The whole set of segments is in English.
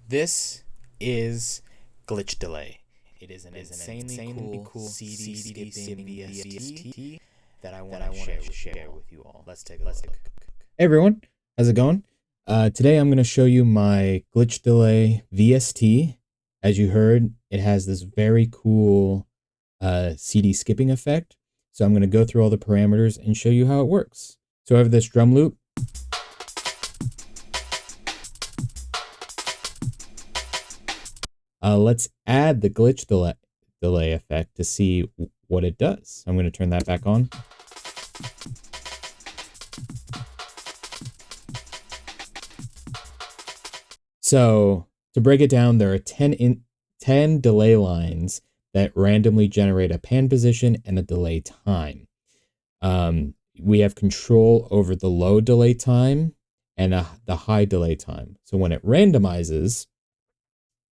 This is glitch delay. It is an insanely cool CD skipping VST that I want to share with you all. Let's take a look. Hey everyone, how's it going? Today I'm going to show you my glitch delay VST. As you heard, it has this very cool CD skipping effect. So I'm going to go through all the parameters and show you how it works. So I have this drum loop. Let's add the glitch delay effect to see what it does. I'm going to turn that back on. So to break it down, there are 10 delay lines that randomly generate a pan position and a delay time. We have control over the low delay time and the high delay time. So when it randomizes,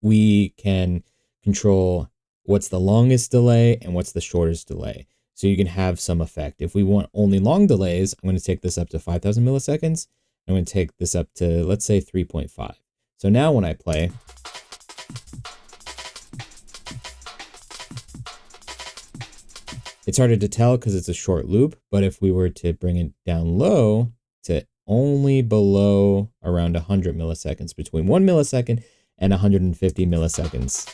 we can control what's the longest delay and what's the shortest delay. So you can have some effect. If we want only long delays, I'm going to take this up to 5,000 milliseconds. I'm going to take this up to, let's say, 3.5. So now when I play, it's harder to tell because it's a short loop, but if we were to bring it down low to only below around 100 milliseconds, between 1 millisecond and 150 milliseconds.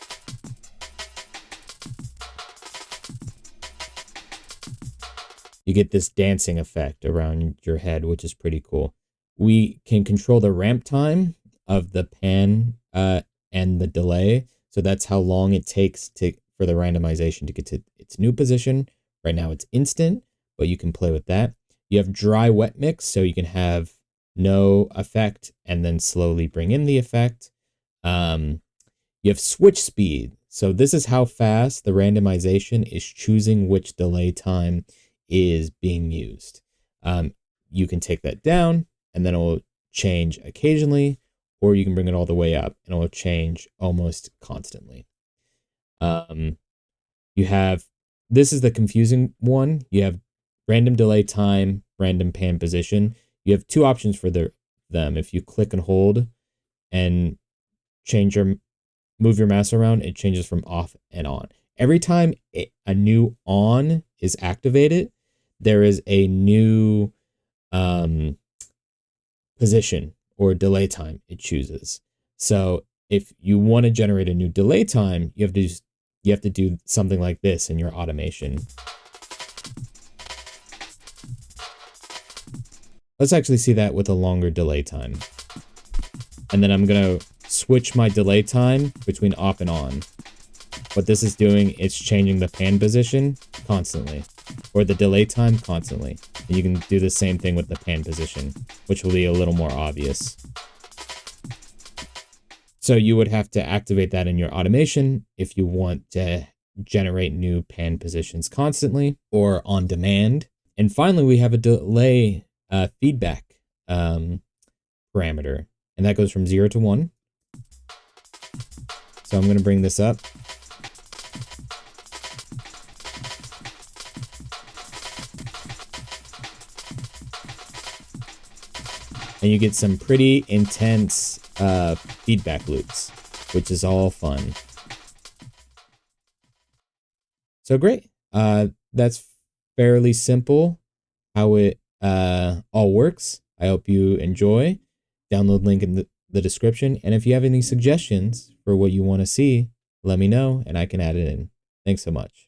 You get this dancing effect around your head, which is pretty cool. We can control the ramp time of the pan and the delay. So that's how long it takes for the randomization to get to its new position. Right now it's instant, but you can play with that. You have dry wet mix, so you can have no effect and then slowly bring in the effect. You have switch speed. So this is how fast the randomization is choosing which delay time is being used. You can take that down and then it will change occasionally, or you can bring it all the way up and it will change almost constantly. You have, this is the confusing one. You have random delay time, random pan position. You have two options for them. If you click and hold and move your mouse around, it changes from off and on. Every time a new on is activated, there is a new position or delay time it chooses. So if you want to generate a new delay time, you have to do something like this in your automation. Let's actually see that with a longer delay time. And then I'm going to switch my delay time between off and on. What this is doing, it's changing the pan position constantly, or the delay time constantly. And you can do the same thing with the pan position, which will be a little more obvious. So you would have to activate that in your automation if you want to generate new pan positions constantly or on demand. And finally, we have a delay feedback parameter, and that goes from 0 to 1. So I'm going to bring this up. And you get some pretty intense feedback loops, which is all fun. So great. That's fairly simple how it all works. I hope you enjoy. Download link in the description. And if you have any suggestions for what you want to see, let me know and I can add it in. Thanks so much.